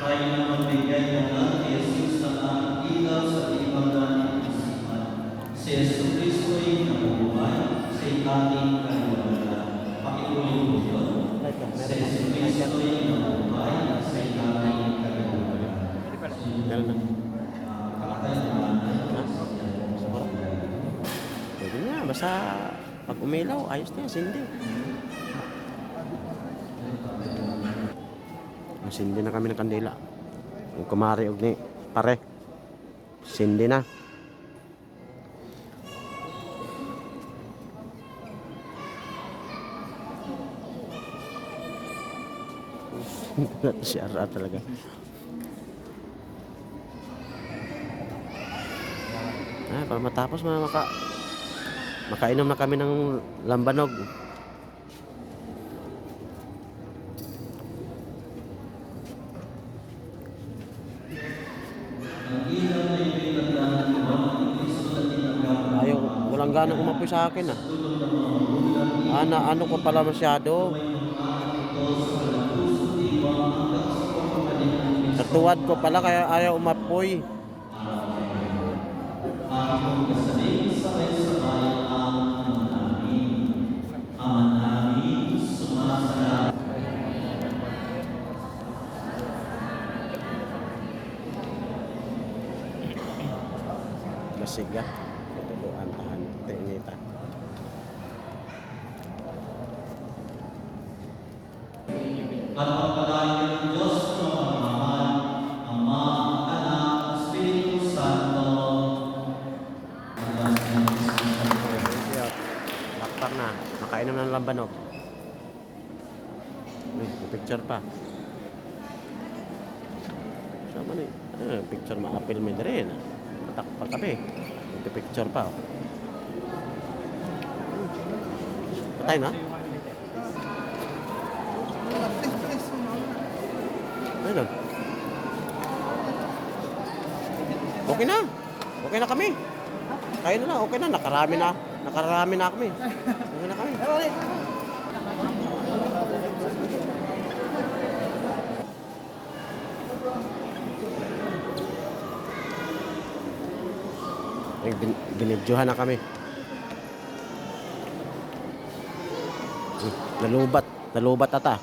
tayo na magbigay ng lahat kay Jesus ng aming ilaw sa ibang isipan. Si Yesu Cristo ay nabubuhay sa ating kaliwanagan. Pakiulit po yun. Si Yesu Cristo ay nabubuhay sa ating kaliwanagan. Pwede na, basta pag umilaw, ayos na yan, sindi. Sindi na kami ng kandila. Yung kumari og ni pare. Sindi na. Si Ara talaga. Para matapos makainom na kami ng lambanog. Ayaw, walang ganang umapoy sa akin ah. Ano ko pala masyado. Sa tuwad ko pala kaya ayaw umapoy. Masiga. Tutuan tahan tinita. At pagpalain ng Diyos ng Pagmamahal, Ama, Anak, Espiritu Santo. Lakpak na. Makainom ng lambanog. Picture pa. Sama na picture maapil mo din. Matakpak kami. Picture pa. Patay na? Ayun. Okay na. Okay na kami. Kaya na lang. Okay na. Nakarami na kami. Okay na kami. Binidyohan na kami. Nalubat ata.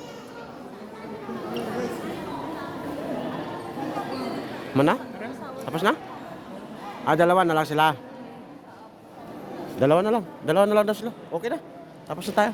Mana? Tapos na? Dalawa na lang sila. Dalawa na lang daw sila. Okay na. Tapos na tayo.